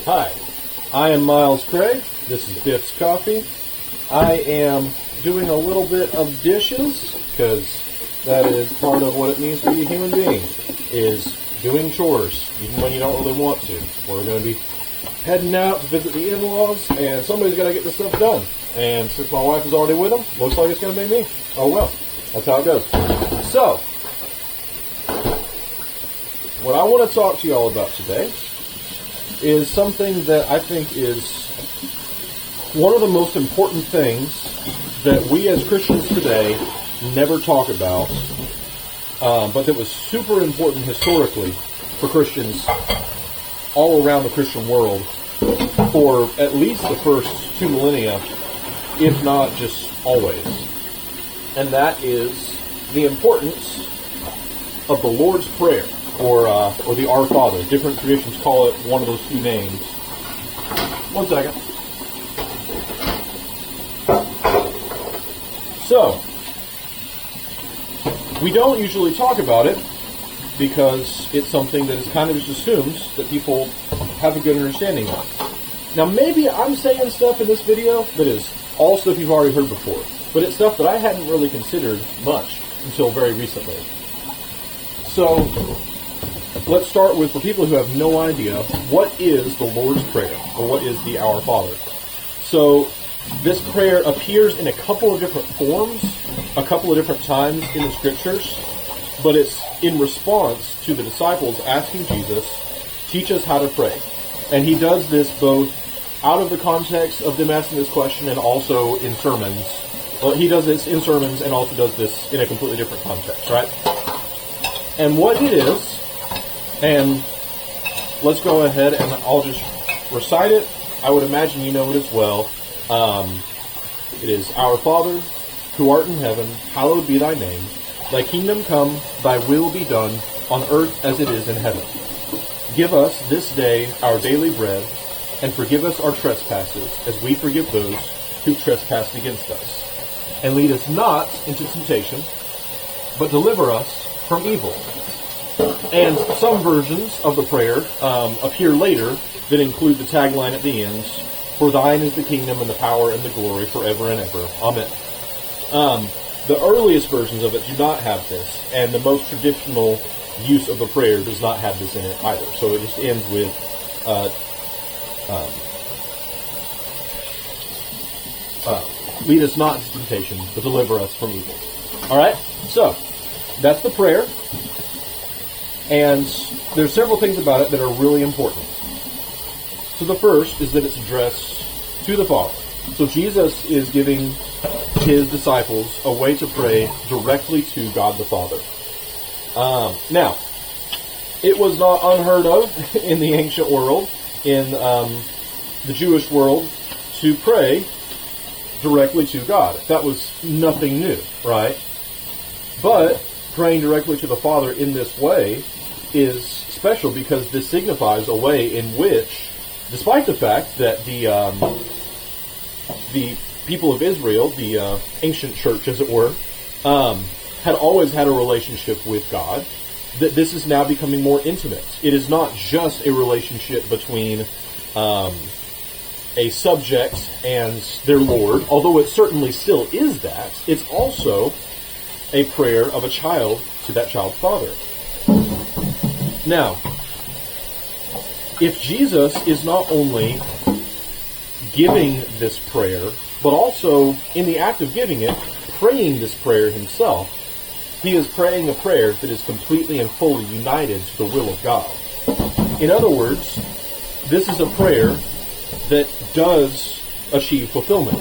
Hi, I am Myles Craig. This is Biff's Coffee. I am doing a little bit of dishes because that is part of what it means to be a human being, is doing chores, even when you don't really want to. We're going to be heading out to visit the in-laws, and somebody's got to get this stuff done. And since my wife is already with them, looks like it's going to be me. Oh well, that's how it goes. So, what I want to talk to you all about today is something that I think is one of the most important things that we as Christians today never talk about, but that was super important historically for Christians all around the Christian world for at least the first 2 millennia, if not just always. And that is the importance of the Lord's Prayer, or the Our Father. Different traditions call it one of those 2 names. One second. So, we don't usually talk about it because it's something that is kind of just assumed that people have a good understanding of. Now, maybe I'm saying stuff in this video that is all stuff you've already heard before, but it's stuff that I hadn't really considered much until very recently. So, let's start with, for people who have no idea, what is the Lord's Prayer, or what is the Our Father? So, this prayer appears in a couple of different forms, a couple of different times in the Scriptures, but it's in response to the disciples asking Jesus, teach us how to pray. And he does this both out of the context of them asking this question and also in sermons. Well, he does this in sermons and also does this in a completely different context, right? And what it is, and let's go ahead and I'll just recite it. I would imagine you know it as well. It is, Our Father, who art in heaven, hallowed be thy name. Thy kingdom come, thy will be done, on earth as it is in heaven. Give us this day our daily bread, and forgive us our trespasses, as we forgive those who trespass against us. And lead us not into temptation, but deliver us from evil. And some versions of the prayer appear later that include the tagline at the end, for thine is the kingdom and the power and the glory forever and ever. Amen. The earliest versions of it do not have this, and the most traditional use of the prayer does not have this in it either. So it just ends with, lead us not into temptation, but deliver us from evil. Alright? So, that's the prayer. And there's several things about it that are really important. So the first is that it's addressed to the Father. So Jesus is giving his disciples a way to pray directly to God the Father. Now, it was not unheard of in the ancient world, in the Jewish world, to pray directly to God. That was nothing new, right? But praying directly to the Father in this way is special because this signifies a way in which, despite the fact that the people of Israel, the ancient church as it were, had always had a relationship with God, that this is now becoming more intimate. It is not just a relationship between a subject and their Lord, although it certainly still is that. It's also a prayer of a child to that child's father. Now, if Jesus is not only giving this prayer, but also in the act of giving it, praying this prayer himself, he is praying a prayer that is completely and fully united to the will of God. In other words, this is a prayer that does achieve fulfillment.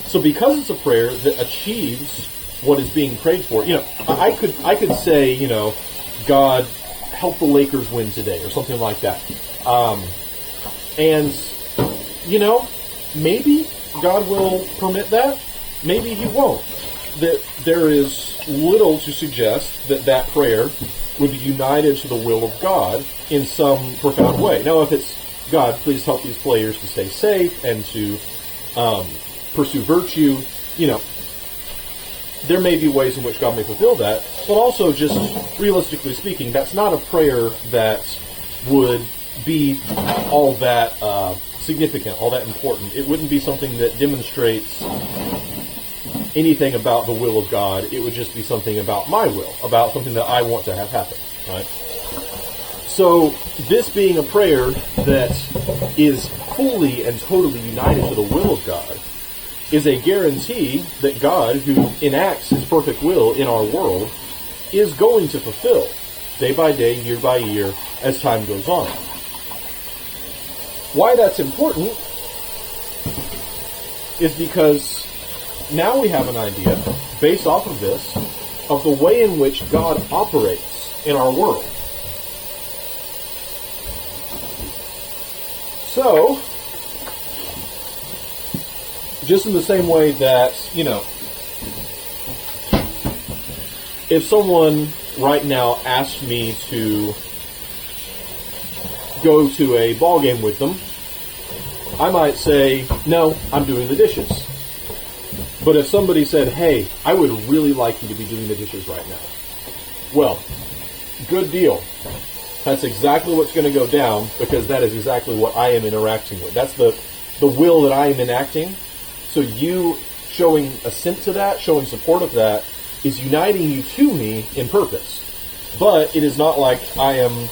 So because it's a prayer that achieves what is being prayed for, I could say, God, help the Lakers win today, or something like that. And maybe God will permit that. Maybe he won't. That there is little to suggest that that prayer would be united to the will of God in some profound way. Now, if it's, God, please help these players to stay safe and to pursue virtue, there may be ways in which God may fulfill that, but also just realistically speaking, that's not a prayer that would be all that significant, all that important. It wouldn't be something that demonstrates anything about the will of God. It would just be something about my will, about something that I want to have happen, right? So this being a prayer that is fully and totally united to the will of God is a guarantee that God, who enacts his perfect will in our world, is going to fulfill day by day, year by year, as time goes on. Why that's important is because now we have an idea, based off of this, of the way in which God operates in our world. So, just in the same way that, if someone right now asked me to go to a ball game with them, I might say, no, I'm doing the dishes. But if somebody said, hey, I would really like you to be doing the dishes right now, well, good deal. That's exactly what's going to go down, because that is exactly what I am interacting with. That's the will that I am enacting. So you showing assent to that, showing support of that, is uniting you to me in purpose. But it is not like I am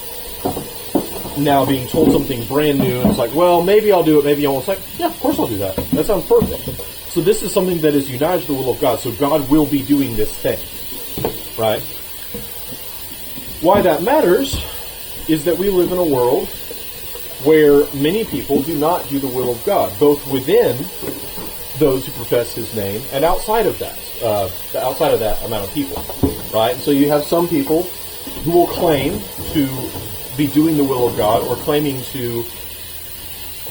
now being told something brand new, and it's like, well, maybe I'll do it, maybe I won't. It's like, yeah, of course I'll do that. That sounds perfect. So this is something that is united to the will of God. So God will be doing this thing, right? Why that matters is that we live in a world where many people do not do the will of God, both within those who profess his name and outside of that amount of people, right? And so you have some people who will claim to be doing the will of God or claiming to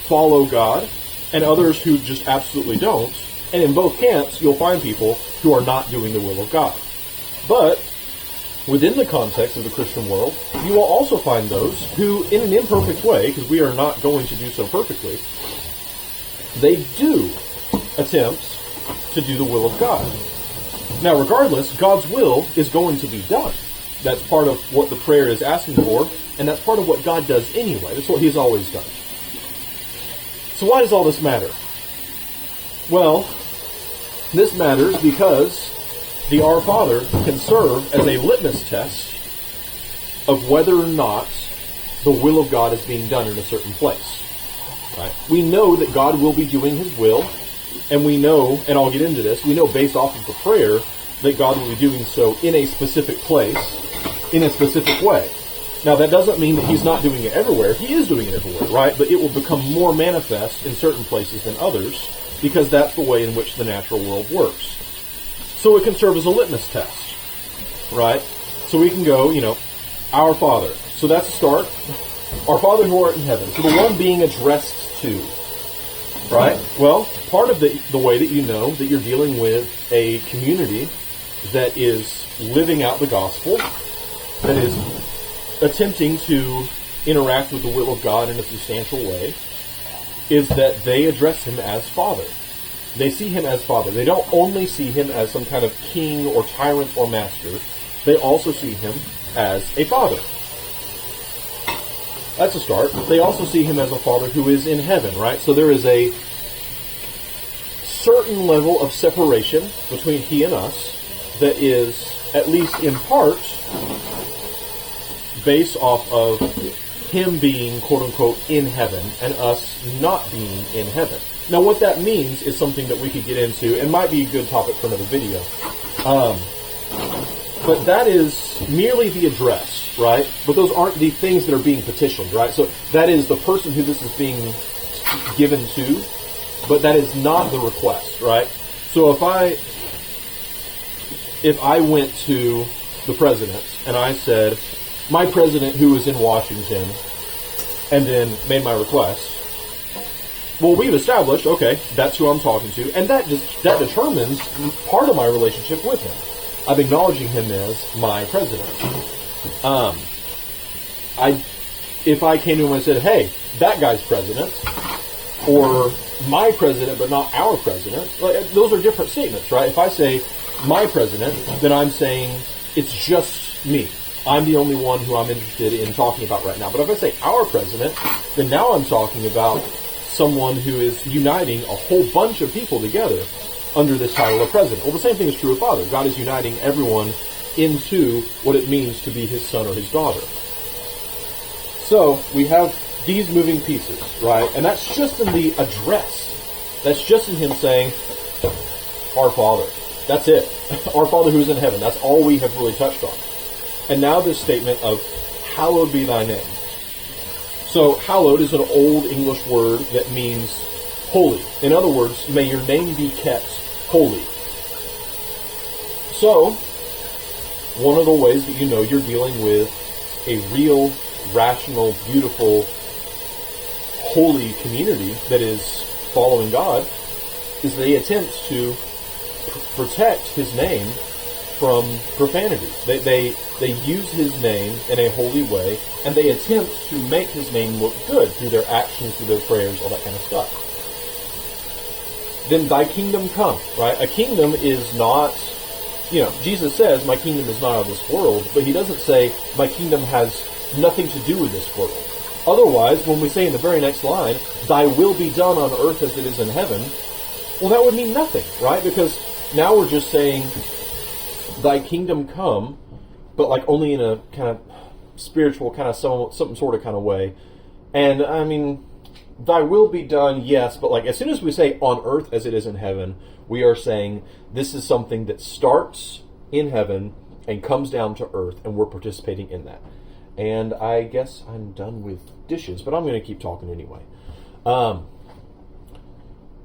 follow God, and others who just absolutely don't. And in both camps, you'll find people who are not doing the will of God. But within the context of the Christian world, you will also find those who, in an imperfect way, because we are not going to do so perfectly, they do attempt to do the will of God. Now, regardless, God's will is going to be done. That's part of what the prayer is asking for, and that's part of what God does anyway. That's what he's always done. So why does all this matter? Well, this matters because the Our Father can serve as a litmus test of whether or not the will of God is being done in a certain place. Right? We know that God will be doing his will, and we know, and I'll get into this, we know based off of the prayer that God will be doing so in a specific place, in a specific way. Now, that doesn't mean that he's not doing it everywhere. He is doing it everywhere, right? But it will become more manifest in certain places than others, because that's the way in which the natural world works. So it can serve as a litmus test, right? So we can go, Our Father. So that's a start. Our Father who art in heaven. So the one being addressed to, right? Well, part of the way that you know that you're dealing with a community that is living out the gospel, that is attempting to interact with the will of God in a substantial way, is that they address him as Father. They see him as Father. They don't only see him as some kind of king or tyrant or master. They also see him as a Father. That's a start. They also see him as a Father who is in heaven, right? So there is a certain level of separation between he and us that is, at least in part, based off of him being, quote-unquote, in heaven and us not being in heaven. Now, what that means is something that we could get into and might be a good topic for another video. But that is merely the address, right? But those aren't the things that are being petitioned, right? So that is the person who this is being given to, but that is not the request, right? So if I went to the president and I said, my president who is in Washington, and then made my request, well, we've established, okay, that's who I'm talking to, and that determines part of my relationship with him. I'm acknowledging him as my president. If I came to him and said, hey, that guy's president, or my president but not our president, those are different statements, right? If I say my president, then I'm saying it's just me. I'm the only one who I'm interested in talking about right now. But if I say our president, then now I'm talking about someone who is uniting a whole bunch of people together under this title of president. Well, the same thing is true of Father. God is uniting everyone into what it means to be his son or his daughter. So we have these moving pieces, right? And that's just in the address. That's just in him saying, Our Father. That's it. Our Father who is in heaven. That's all we have really touched on. And now this statement of, hallowed be thy name. So, hallowed is an old English word that means holy. In other words, may your name be kept holy. So, one of the ways that you know you're dealing with a real, rational, beautiful, holy community that is following God is they attempt to protect his name from profanity. They use his name in a holy way, and they attempt to make his name look good through their actions, through their prayers, all that kind of stuff. Then thy kingdom come, right? A kingdom is not, Jesus says, my kingdom is not of this world, but he doesn't say, my kingdom has nothing to do with this world. Otherwise, when we say in the very next line, thy will be done on earth as it is in heaven, well, that would mean nothing, right? Because now we're just saying, thy kingdom come, but like only in a kind of spiritual, kind of something sort of kind of way. And I mean, thy will be done, yes, but like as soon as we say on earth as it is in heaven, we are saying this is something that starts in heaven and comes down to earth, and we're participating in that. And I guess I'm done with dishes, but I'm going to keep talking anyway.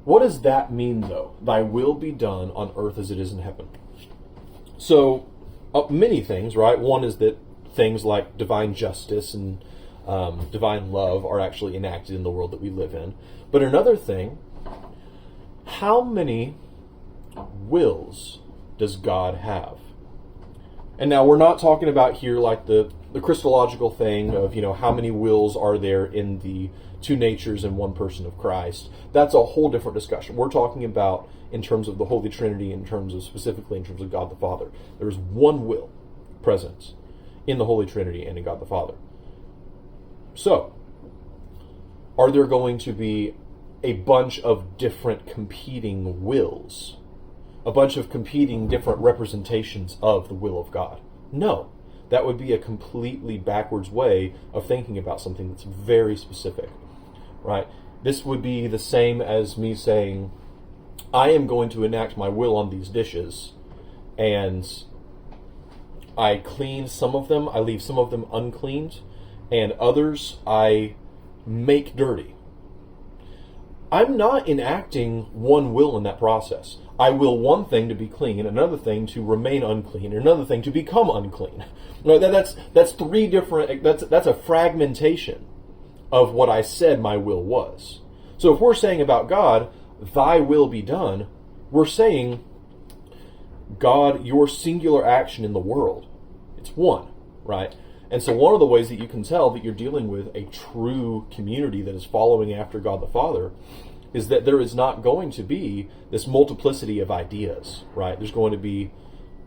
What does that mean, though? Thy will be done on earth as it is in heaven. So, many things, right? One is that things like divine justice and divine love are actually enacted in the world that we live in. But another thing, how many wills does God have? And now we're not talking about here like the Christological thing of, how many wills are there in the two natures in one person of Christ. That's a whole different discussion. We're talking about in terms of the Holy Trinity, specifically in terms of God the Father. There is one will present in the Holy Trinity and in God the Father. So, are there going to be a bunch of different competing wills? A bunch of competing different representations of the will of God? No. That would be a completely backwards way of thinking about something that's very specific, right? This would be the same as me saying, I am going to enact my will on these dishes, and I clean some of them, I leave some of them uncleaned, and others I make dirty. I'm not enacting one will in that process. I will one thing to be clean, another thing to remain unclean, and another thing to become unclean. That's three different. That's a fragmentation of what I said my will was. So if we're saying about God, thy will be done, we're saying, God, your singular action in the world, it's one, right? And so one of the ways that you can tell that you're dealing with a true community that is following after God the Father is that there is not going to be this multiplicity of ideas, right? There's going to be,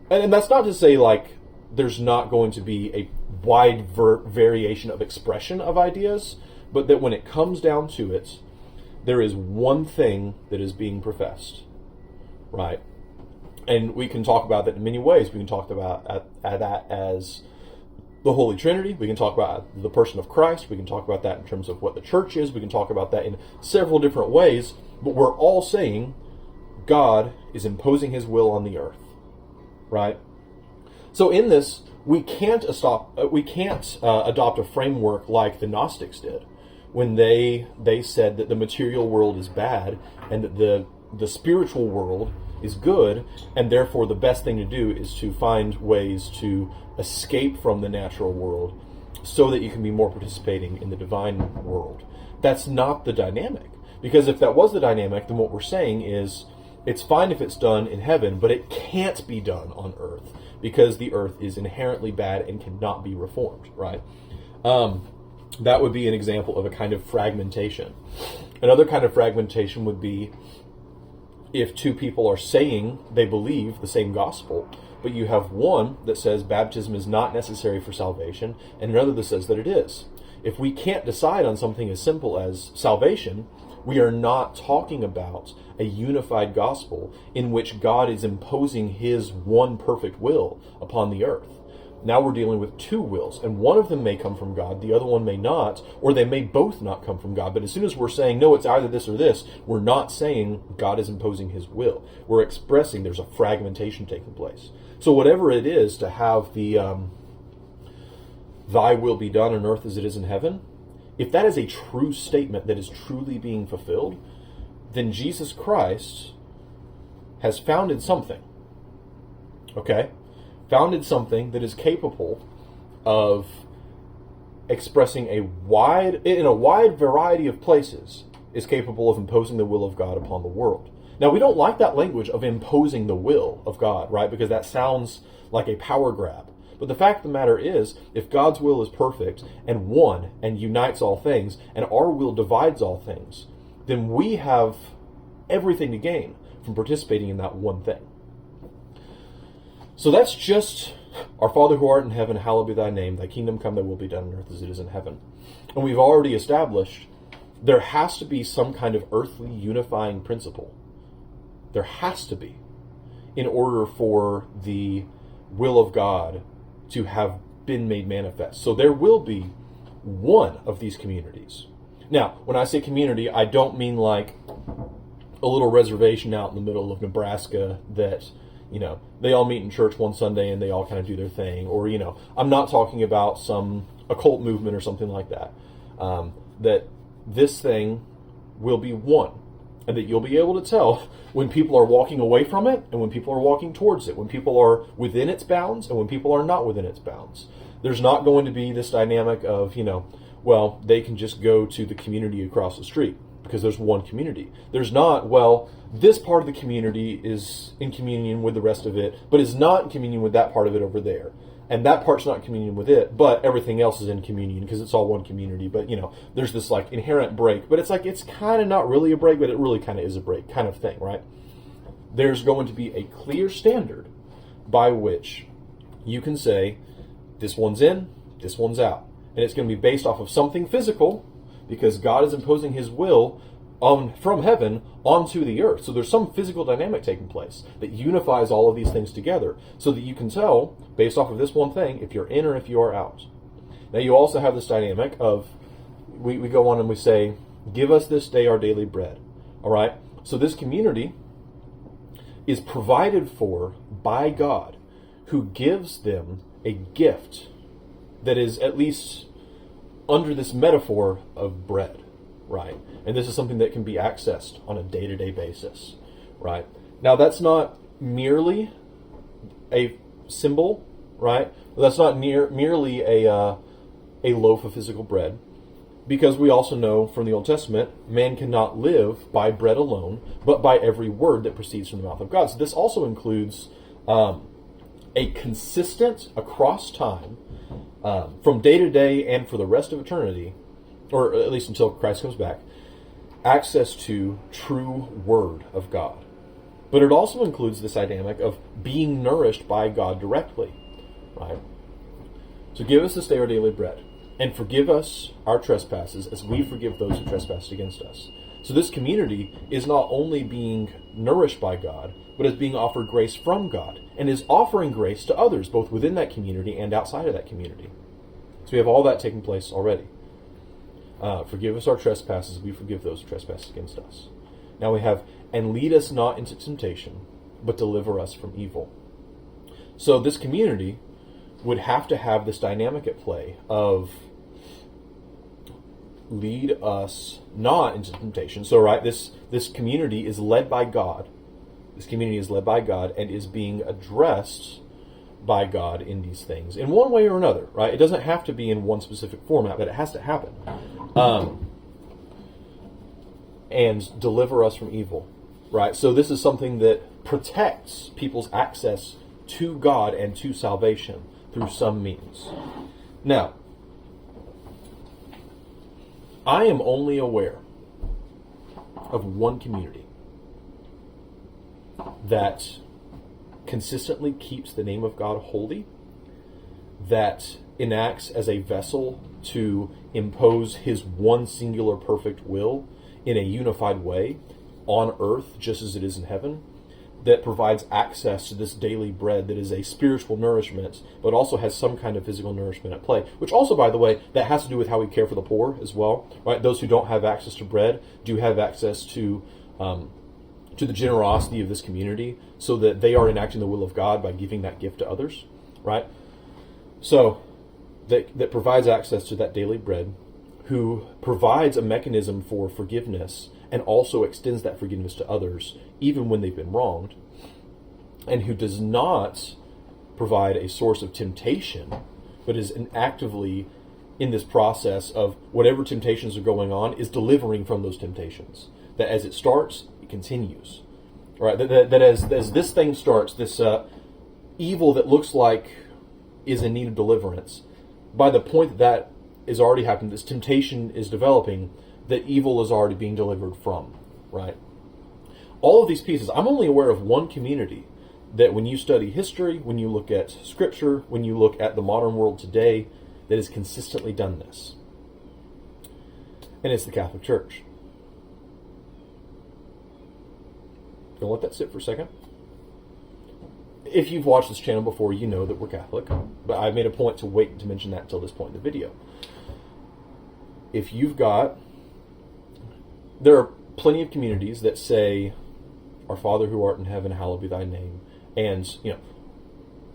and that's not to say like there's not going to be a wide variation of expression of ideas, but that when it comes down to it, there is one thing that is being professed, right? And we can talk about that in many ways. We can talk about that as the Holy Trinity. We can talk about the person of Christ. We can talk about that in terms of what the church is. We can talk about that in several different ways. But we're all saying God is imposing his will on the earth, right? So in this, we can't adopt a framework like the Gnostics did when they said that the material world is bad and that the spiritual world is good, and therefore the best thing to do is to find ways to escape from the natural world so that you can be more participating in the divine world. That's not the dynamic. Because if that was the dynamic, then what we're saying is it's fine if it's done in heaven, but it can't be done on earth because the earth is inherently bad and cannot be reformed, right? That would be an example of a kind of fragmentation. Another kind of fragmentation would be if two people are saying they believe the same gospel, but you have one that says baptism is not necessary for salvation, and another that says that it is. If we can't decide on something as simple as salvation, we are not talking about a unified gospel in which God is imposing his one perfect will upon the earth. Now we're dealing with two wills, and one of them may come from God, the other one may not, or they may both not come from God. But as soon as we're saying, no, it's either this or this, we're not saying God is imposing his will. We're expressing there's a fragmentation taking place. So whatever it is to have the thy will be done on earth as it is in heaven, if that is a true statement that is truly being fulfilled, then Jesus Christ has founded something. Okay? Founded something that is capable of expressing in a wide variety of places, is capable of imposing the will of God upon the world. Now, we don't like that language of imposing the will of God, right? Because that sounds like a power grab. But the fact of the matter is, if God's will is perfect and one and unites all things, and our will divides all things, then we have everything to gain from participating in that one thing. So that's just, our Father who art in heaven, hallowed be thy name, thy kingdom come, thy will be done on earth as it is in heaven. And we've already established there has to be some kind of earthly unifying principle. There has to be, in order for the will of God to have been made manifest. So there will be one of these communities. Now, when I say community, I don't mean like a little reservation out in the middle of Nebraska that, they all meet in church one Sunday and they all kind of do their thing. Or, I'm not talking about some occult movement or something like that. That this thing will be one. And that you'll be able to tell when people are walking away from it and when people are walking towards it. When people are within its bounds and when people are not within its bounds. There's not going to be this dynamic of, they can just go to the community across the street because there's one community. There's not, this part of the community is in communion with the rest of it, but is not in communion with that part of it over there. And that part's not in communion with it, but everything else is in communion because it's all one community. But, there's this inherent break. But it's kind of not really a break, but it really kind of is a break kind of thing, right? There's going to be a clear standard by which you can say, this one's in, this one's out. And it's going to be based off of something physical, because God is imposing his will from heaven onto the earth. So there's some physical dynamic taking place that unifies all of these things together so that you can tell, based off of this one thing, if you're in or if you are out. Now you also have this dynamic of, we go on and we say, give us this day our daily bread. All right? So this community is provided for by God, who gives them a gift that is at least under this metaphor of bread, right? And this is something that can be accessed on a day-to-day basis, right? Now, that's not merely a symbol, right? That's not merely a loaf of physical bread, because we also know from the Old Testament, man cannot live by bread alone, but by every word that proceeds from the mouth of God. So this also includes a consistent, across time, from day to day and for the rest of eternity, or at least until Christ comes back, access to true Word of God. But it also includes this dynamic of being nourished by God directly, right? So give us this day our daily bread, and forgive us our trespasses as we forgive those who trespass against us. So this community is not only being nourished by God, but is being offered grace from God, and is offering grace to others, both within that community and outside of that community. So we have all that taking place already. Forgive us our trespasses, we forgive those who trespass against us. Now we have, and lead us not into temptation, but deliver us from evil. So this community would have to have this dynamic at play of lead us not into temptation. So, right, this community is led by God. This community is led by God and is being addressed by God in these things in one way or another, right? It doesn't have to be in one specific format, but it has to happen. And deliver us from evil, right? So this is something that protects people's access to God and to salvation through some means. Now, I am only aware of one community that consistently keeps the name of God holy, that enacts as a vessel to impose his one singular perfect will in a unified way on earth just as it is in heaven, that provides access to this daily bread that is a spiritual nourishment, but also has some kind of physical nourishment at play, which also, by the way, that has to do with how we care for the poor as well, right? Those who don't have access to bread do have access to the generosity of this community, so that they are enacting the will of God by giving that gift to others, right? So that provides access to that daily bread, who provides a mechanism for forgiveness and also extends that forgiveness to others, even when they've been wronged, and who does not provide a source of temptation, but is actively in this process of whatever temptations are going on, is delivering from those temptations. That as it starts, it continues. Right? That as this thing starts, this evil that looks like is in need of deliverance, by the point that is already happening, this temptation is developing, that evil is already being delivered from, right? All of these pieces, I'm only aware of one community that when you study history, when you look at scripture, when you look at the modern world today, that has consistently done this. And it's the Catholic Church. Gonna let that sit for a second. If you've watched this channel before, you know that we're Catholic, but I've made a point to wait to mention that until this point in the video. If you've got, there are plenty of communities that say, "Our Father who art in heaven, hallowed be thy name," and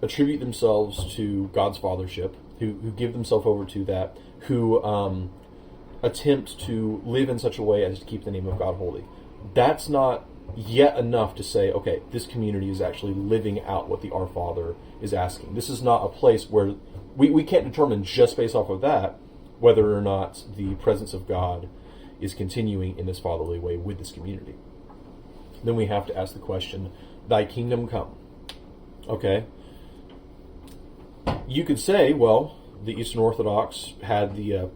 attribute themselves to God's fathership, who give themselves over to that, who attempt to live in such a way as to keep the name of God holy. That's not yet enough to say, okay, this community is actually living out what the Our Father is asking. This is not a place where we can't determine just based off of that whether or not the presence of God is continuing in this fatherly way with this community. Then we have to ask the question, thy kingdom come. Okay. You could say, well, the Eastern Orthodox had the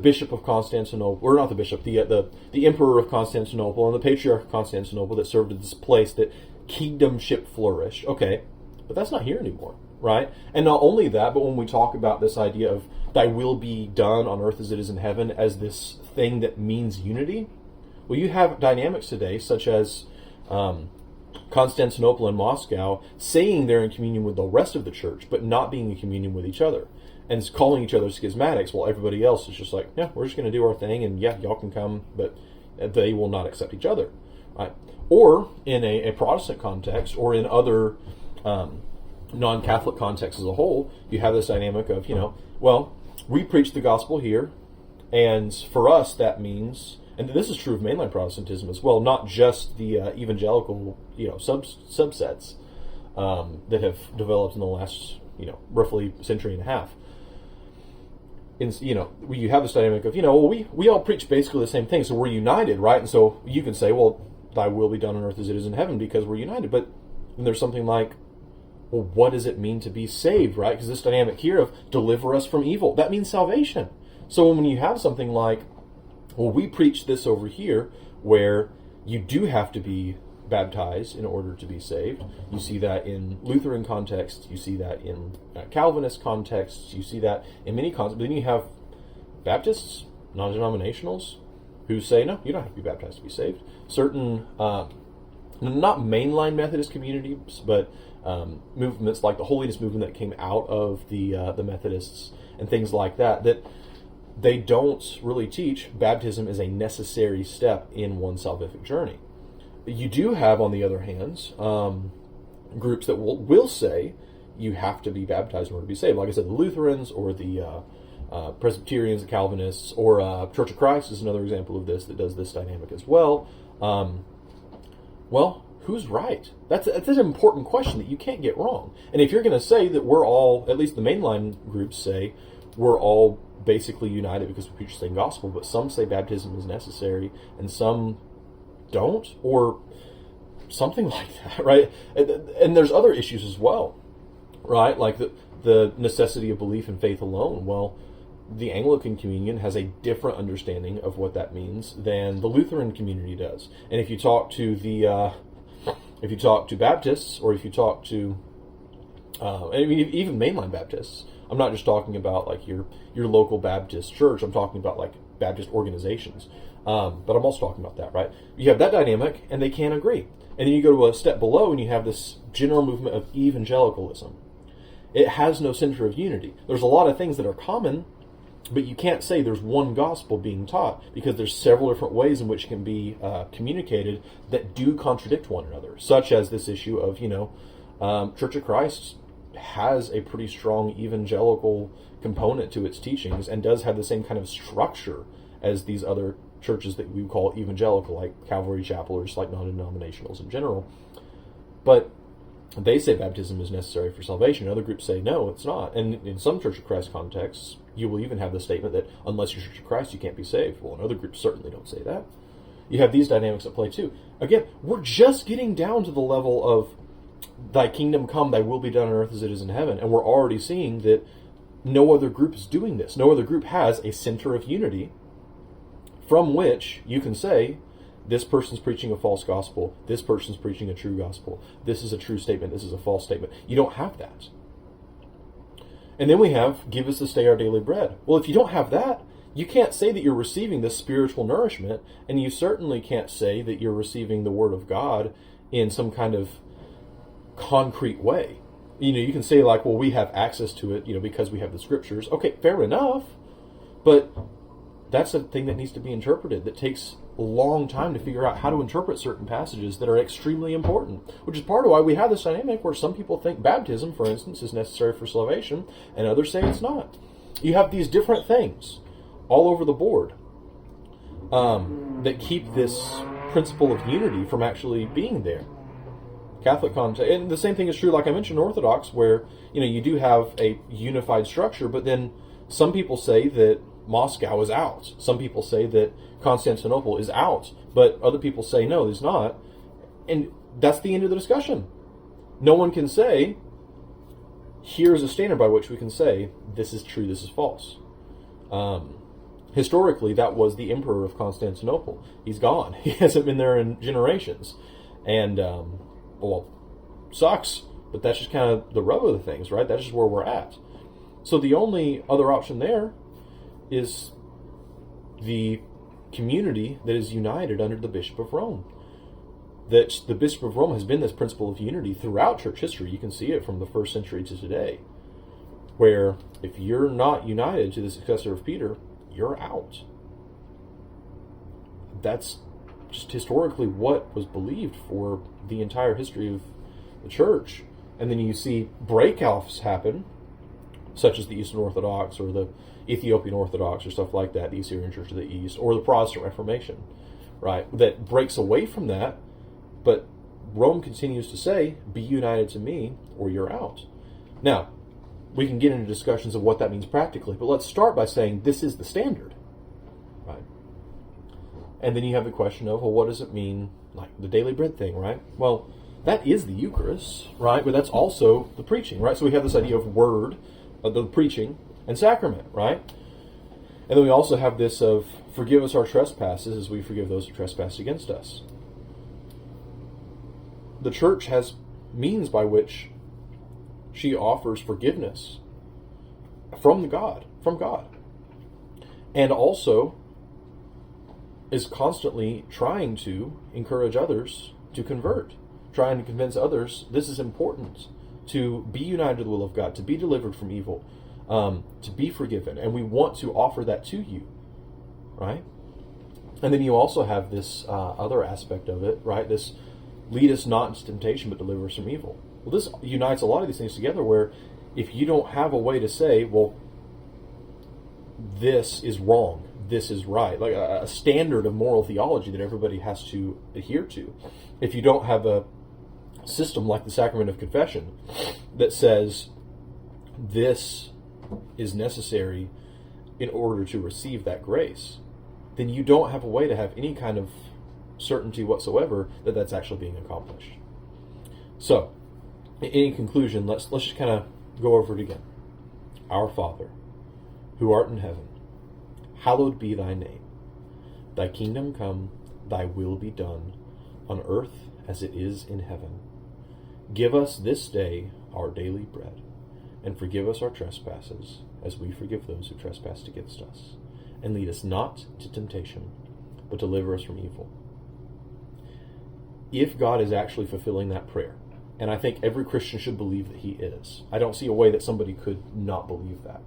Bishop of Constantinople, or not the bishop, the Emperor of Constantinople and the Patriarch of Constantinople that served as this place that kingdomship flourished. Okay, but that's not here anymore, right? And not only that, but when we talk about this idea of thy will be done on earth as it is in heaven as this thing that means unity, well, you have dynamics today such as Constantinople and Moscow saying they're in communion with the rest of the church, but not being in communion with each other, and calling each other schismatics, while everybody else is just like, yeah, we're just going to do our thing, and yeah, y'all can come, but they will not accept each other, right? Or in a Protestant context, or in other non-Catholic contexts as a whole, you have this dynamic of, well, we preach the gospel here, and for us that means, and this is true of mainline Protestantism as well, not just the evangelical, subsets that have developed in the last, roughly century and a half. You have this dynamic of, well, we all preach basically the same thing, so we're united, right? And so you can say, well, thy will be done on earth as it is in heaven because we're united. But then there's something like, well, what does it mean to be saved, right? Because this dynamic here of deliver us from evil, that means salvation. So when you have something like, well, we preach this over here where you do have to be baptized in order to be saved. You see that in Lutheran contexts, you see that in Calvinist contexts, you see that in many contexts. But then you have Baptists, non-denominationals, who say, no, you don't have to be baptized to be saved. Certain, not mainline Methodist communities, but movements like the Holiness movement that came out of the Methodists and things like that, that they don't really teach baptism is a necessary step in one's salvific journey. You do have, on the other hand, groups that will say you have to be baptized in order to be saved. Like I said, the Lutherans or the Presbyterians, the Calvinists, or Church of Christ is another example of this that does this dynamic as well. Well, who's right? That's an important question that you can't get wrong. And if you're going to say that we're all, at least the mainline groups say, we're all basically united because we preach the same gospel, but some say baptism is necessary and some don't, or something like that, right? And there's other issues as well, right? Like the necessity of belief and faith alone. Well, the Anglican Communion has a different understanding of what that means than the Lutheran community does. And if you talk to the If you talk to Baptists, or if you talk to, I mean, even mainline Baptists, I'm not just talking about like your local Baptist church. I'm talking about like Baptist organizations. But I'm also talking about that, right? You have that dynamic, and they can't agree. And then you go to a step below, and you have this general movement of evangelicalism. It has no center of unity. There's a lot of things that are common, but you can't say there's one gospel being taught, because there's several different ways in which it can be communicated that do contradict one another, such as this issue of, Church of Christ has a pretty strong evangelical component to its teachings and does have the same kind of structure as these other churches that we call evangelical, like Calvary Chapel, or just like non-denominationals in general. But they say baptism is necessary for salvation. Other groups say no, it's not. And in some Church of Christ contexts, you will even have the statement that unless you're Church of Christ, you can't be saved. Well, and other groups certainly don't say that. You have these dynamics at play too. Again, we're just getting down to the level of thy kingdom come, thy will be done on earth as it is in heaven. And we're already seeing that no other group is doing this. No other group has a center of unity from which you can say, this person's preaching a false gospel, this person's preaching a true gospel, this is a true statement, this is a false statement. You don't have that. And then we have, give us this day our daily bread. Well, if you don't have that, you can't say that you're receiving this spiritual nourishment, and you certainly can't say that you're receiving the Word of God in some kind of concrete way. You can say like, well, we have access to it, because we have the Scriptures. Okay, fair enough, but that's a thing that needs to be interpreted, that takes a long time to figure out how to interpret certain passages that are extremely important, which is part of why we have this dynamic where some people think baptism, for instance, is necessary for salvation, and others say it's not. You have these different things all over the board that keep this principle of unity from actually being there. Catholic context, and the same thing is true, like I mentioned, Orthodox, where you do have a unified structure, but then some people say that Moscow is out. Some people say that Constantinople is out, but other people say no, it's not. And that's the end of the discussion. No one can say, here's a standard by which we can say this is true, this is false. Historically, that was the emperor of Constantinople. He's gone. He hasn't been there in generations. And, sucks, but that's just kind of the rub of the things, right? That's just where we're at. So the only other option there is the community that is united under the Bishop of Rome. That the Bishop of Rome has been this principle of unity throughout church history. You can see it from the first century to today, where if you're not united to the successor of Peter, you're out. That's just historically what was believed for the entire history of the church. And then you see breakoffs happen, such as the Eastern Orthodox or the Ethiopian Orthodox or stuff like that, the Assyrian Church of the East, or the Protestant Reformation, right? That breaks away from that, but Rome continues to say, be united to me or you're out. Now, we can get into discussions of what that means practically, but let's start by saying this is the standard, right? And then you have the question of, well, what does it mean, like the daily bread thing, right? Well, that is the Eucharist, right? But that's also the preaching, right? So we have this idea of word, the preaching, and sacrament, right? And then we also have this of forgive us our trespasses as we forgive those who trespass against us. The church has means by which she offers forgiveness from God, and also is constantly trying to encourage others to convert, trying to convince others this is important, to be united to the will of God, to be delivered from evil, to be forgiven, and we want to offer that to you, right? And then you also have this other aspect of it, right? This lead us not into temptation, but deliver us from evil. Well, this unites a lot of these things together, where if you don't have a way to say, well, this is wrong, this is right, like a standard of moral theology that everybody has to adhere to, if you don't have a system like the sacrament of confession that says this is necessary in order to receive that grace, then you don't have a way to have any kind of certainty whatsoever that that's actually being accomplished. So, in conclusion, let's just kind of go over it again. Our Father, who art in heaven, hallowed be thy name. Thy kingdom come, thy will be done, on earth as it is in heaven. Give us this day our daily bread, and forgive us our trespasses, as we forgive those who trespass against us. And lead us not to temptation, but deliver us from evil. If God is actually fulfilling that prayer, and I think every Christian should believe that he is. I don't see a way that somebody could not believe that.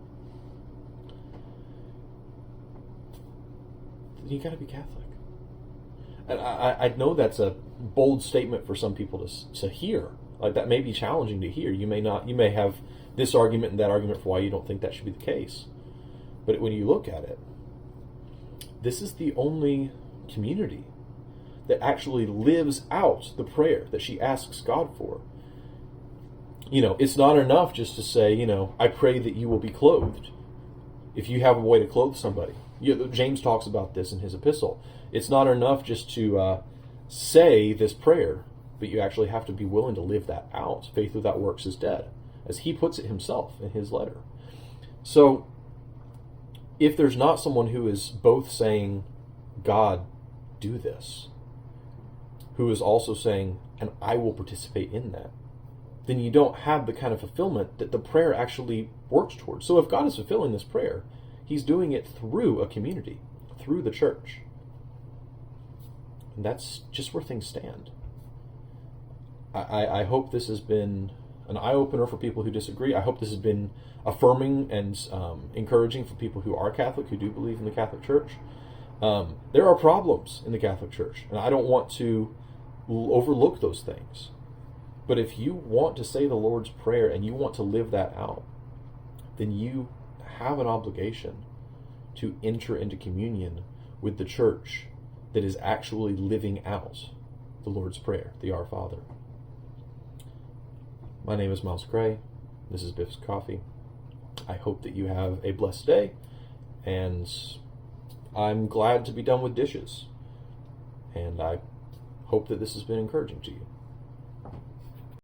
You got to be Catholic. And I know that's a bold statement for some people to hear. Like, that may be challenging to hear. You may have this argument and that argument for why you don't think that should be the case. But when you look at it, this is the only community that actually lives out the prayer that she asks God for. It's not enough just to say, I pray that you will be clothed. If you have a way to clothe somebody. James talks about this in his epistle. It's not enough just to say this prayer, but you actually have to be willing to live that out. Faith without works is dead, as he puts it himself in his letter. So, if there's not someone who is both saying, God, do this, who is also saying, and I will participate in that, then you don't have the kind of fulfillment that the prayer actually works towards. So if God is fulfilling this prayer, he's doing it through a community, through the church. And that's just where things stand. I hope this has been an eye-opener for people who disagree. I hope this has been affirming and encouraging for people who are Catholic, who do believe in the Catholic Church. There are problems in the Catholic Church, and I don't want to overlook those things. But if you want to say the Lord's Prayer and you want to live that out, then you have an obligation to enter into communion with the church that is actually living out the Lord's Prayer, the Our Father. My name is Myles Gray. This is Biff's Coffee. I hope that you have a blessed day, and I'm glad to be done with dishes. And I hope that this has been encouraging to you.